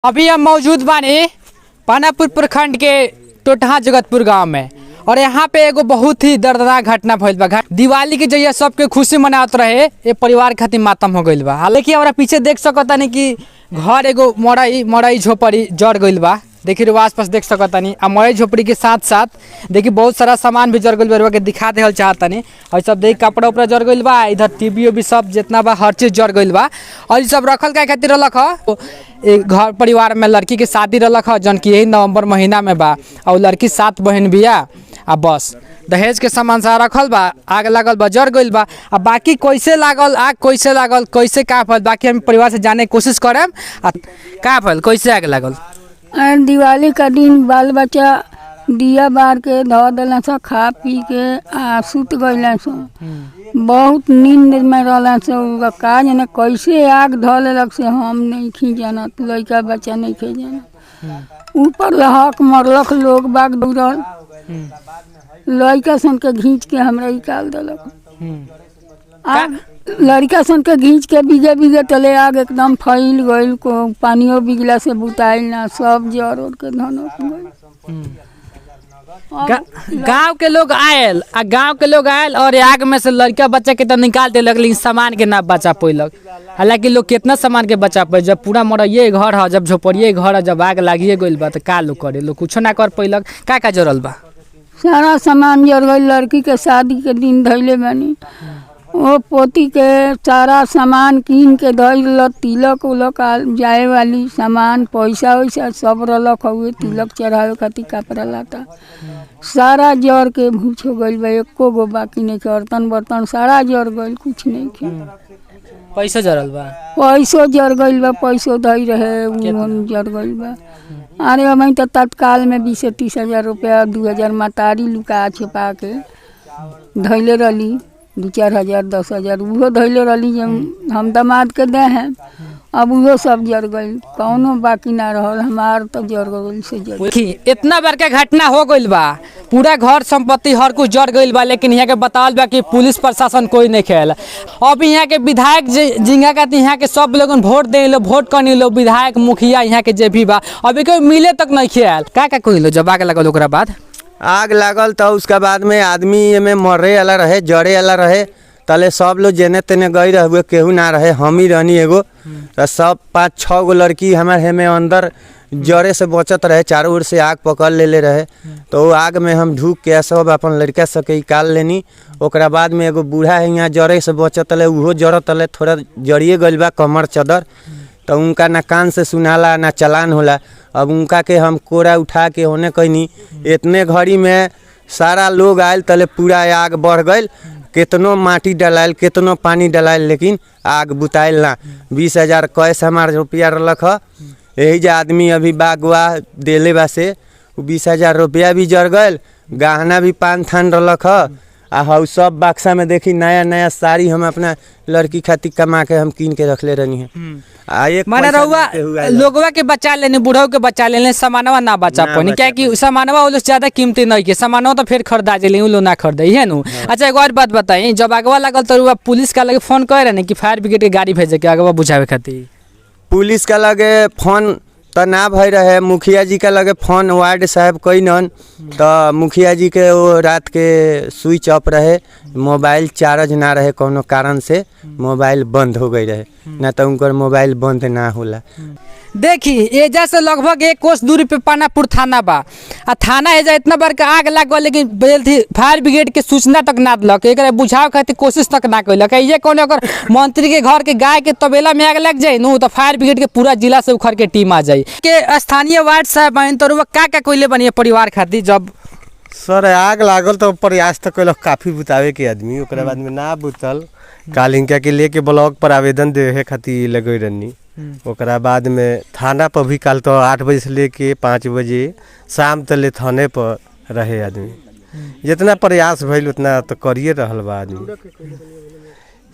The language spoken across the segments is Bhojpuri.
अभी हम मौजूद बानी पानापुर प्रखंड के टोटहा जगतपुर गांव में और यहाँ पे एगो बहुत ही दर्दनाक घटना भइल बा। दिवाली के जरिए सबके खुशी मनावत रहे ये परिवार खातिर मातम हो गइल बा। हालांकि हमारा पीछे देख सकतानी कि घर एगो मड़ई झोपड़ी जड़ गइल बा। देखिए आस पास देख सकतानी आ मड़ई झोपड़ी के साथ साथ देखिए बहुत सारा सामान भी जड़ गइल बा के दिखा देहल चाहतानी। और सब देखिए कपड़ा उपड़ा जड़ गइल बा, इधर टीवी उवी सब जितना बा हर चीज जड़ गइल बा। और सब रखल का खातिर रख एक घर परिवार में लड़की के शादी रख जन की यही नवंबर महीना में बा। और लड़की 7 बहन बिया आ बस दहेज के सामान सारा रखल बा। आग लागल बा, जड़ गइल बा। आ बाकी कैसे लागल आग, कैसे लागल, कैसे का फल, बाकी हम परिवार से जाने की कोशिश करें का फल कैसे आग लागल। दिवाली का दिन बाल बच्चा दिया बार के धो दिल खा पी के आ सुत गइल बहुत नींद में रहला का जाने कैसे आग धो लेलक से हम नहीं खी जानत, लड़का बच्चा नहीं खी जानत। ऊपर लहक मरलक लोग बाग दौड़ल लड़का सन के घींच के हमरा निकाल दिलक। आग लड़का सन के घींच के बीगे बीगे तले आग एकदम फैल गइल को पानियों बिगला से बुताइल ना सब जड़ उड़ के धनक गइल। गांव के लोग आयल और आग में से लड़का बच्चा के तो निकाल देलक, लेकिन सामान के ना बचा पैलक। हालांकि लोग कितना सामान के बचा पाए, जब पूरा मड़इये घर है, जब झोपड़िए घर है, जब आग लागिए गइल बा तो का लोग करे, लोग कुछ ना कर पैलक। का जरल बा? सारा सामान जर गइल। लड़की के शादी के दिन धैले बानी ओ पोती के सारा सामान कीन के धैल, तिलक उलक जाए वाली सामान पैसा वैसा सब रलक हुए, तिलक चढ़ावे खातिर कपड़ा लाता सारा जर के भूछ हो गइल बा। एको गो बाकी नहीं के, बर्तन बर्तन सारा जर गइल, कुछ नहीं के। पैसा जरल बा, पैसो जर गइल बा, पैसो धई रहे जर गइल बा। अरे हमें तो तत्काल में 20-30 हजार रुपया 2000 मातारी लुका छिपा के धैले रही, 2-4 हजार 10 हजार वो धैले रही जब हम दामाद के दे हैं। अब वो सब जर गई, कौनो बाकी ना रहल, हमार तो जर गइल से जर। इतना बड़का घटना हो गइल बा, पूरा घर संपत्ति हर कुछ जड़ गइल बा, लेकिन यहाँ के बतावल बा कि पुलिस प्रशासन कोई नहीं खेल। अब यहाँ के विधायक जिंगा का यहाँ के सब लोग वोट दे लो, वोट करनी लो, विधायक मुखिया यहाँ के जे भी बा अभी कोई मिले तक नहीं खेल। का कहिलो जब आग लगल ओकरा बाद? आग लागल तो उसका बाद में आदमी में मरे वाला रहे, जड़े वाला रहे, तले सब लोग जेने तेने गई रहे, केहू ना रहे, हम ही रहनी एगो। तो सब 5-6 गो लड़की हमारे हेमे अंदर जड़े से बचत रहे, चारों ओर से आग पकड़ ले रहे। तो वो आग में हम ढूक के सब अपन लड़का सबके निकाल लेनी। ओकरा बाद में एगो बूढ़ा है यहाँ जड़े से बचत रहे, उहो जड़त रहे, थोड़ा जड़िए गइल बा कमर चदर। तो उनका ना कान से सुनाला ना चलान होला। अब उनका के हम कोरा उठा के होने कहनी, इतने घड़ी में सारा लोग आयल, तले पूरा आग बढ़ गई। कितनो माटी डलायल, कितनो पानी डलायल, लेकिन आग बुताइल ना। 20 हजार कैश हमार रुपया रख, यही जो आदमी अभी बागवा देले बा से 20 हजार रुपया भी जर गए, गहना भी 5 थान रख। आ सब बक्सा में देखी नया नया साड़ी हम अपना लड़की खातिर कमा के हम कीन के रखले रहनी है। माने रहुआ लोगवा के बचा लेने, बूढ़ों के बचा लेने, सामानवा ना बचा पानी, क्या कि सामानवा वो ज्यादा कीमती नहीं के, सामानवा तो फिर खरीदा जे लो ना खरीदे है नु। अच्छा एक और बात बताई, जब आगवा लगल तो पुलिस का लगे फोन कर रहे कि फायर ब्रिगेड के गाड़ी भेजे के आगवा बुझावे खातिर? पुलिस का लगे फोन तो ना भई रहे, मुखिया जी का लगे फोन वार्ड साहब कई नन। तो मुखिया जी के वो रात के स्विच ऑफ रहे, मोबाइल चार्ज ना रहे, कोनो कारण से मोबाइल बंद हो गई रहे, ना तो उनकर मोबाइल बंद ना होला। देखी एजा से लगभग 1 कोस दूरी पे पानापुर थाना बा। आ थाना एजा इतना बड़का आग लग, लेकिन फायर ब्रिगेड के सूचना तक ना दिलक, एक बुझाव खातिर कोशिश तक ना कैलक। ये कौन अगर मंत्री के घर के गाय के तबेला में आग लग जाए नु तो फायर ब्रिगेड के पूरा जिला से उखड़ के टीम आ जाए। के स्थानीय वार्ड साहब बहन तो का कोइले बनिए परिवार खातिर? जब सर आग लागल तो प्रयास तो कैलक काफी बुतावे के आदमी, ओकरा बाद में ना बुतल, काल इनका के लेके ब्लॉक पर आवेदन देवे खातिर लगे रहनी। ओकरा बाद में थाना पर भी काल तो 8 बजे से लेके 5 बजे शाम तले थाने पर रहे आदमी। जितना प्रयास भइल उतना तो करिए रहल बा आदमी।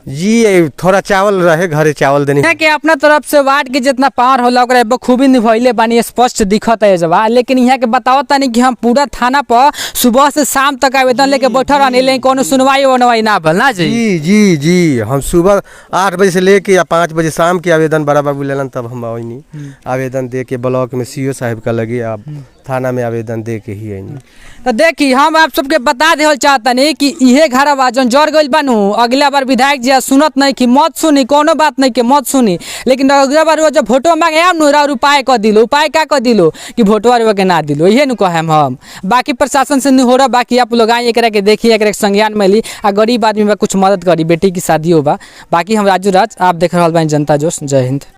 जी थोड़ा चावल रहे घरे चावल देनी यहाँ के अपना तरफ से वार्ड के जितना पावर होला ओकरा बखूबी निभैले बानी, स्पष्ट दिखत है जवा। लेकिन यहाँ के बताओ तानी कि हम पूरा थाना पर सुबह से शाम तक आवेदन लेके बैठल रहनी, लेकिन कोनो सुनवाई वनवाई ना भल ना जी। जी जी जी हम सुबह 8 बजे से लेके या 5 बजे शाम के आवेदन बड़ा बाबू लेलन तब हम आईनी आवेदन दे के ब्लॉक में सीओ साहब का लगे अब थाना में आवेदन दे के ही आईनी। तो देखी हम आप सबके बता देल चाहतनी कि इहे घरवा जौन जड़ गइल बानू, अगला बार विधायक जी सुनत नहीं कि मत सुनी, कोनो बात नहीं के मत सुनी, लेकिन अगला बार वो जब वोटो मांगे आम नु और उपाय कर दिलो, उपाय का कर दिलो कि वोटवा के ना दिलो, इहे नु कहेम हम। बाकी प्रशासन से नहीं हो रहा, बाकी आप लोग आई एकरा के देखिए, एकरा के संज्ञान में ली आ गरीब आदमी बा कुछ मदद करी, बेटी की शादी हो बा। बाकी हम राजू राज, आप देख रहल बानी जनता जोश। जय हिंद।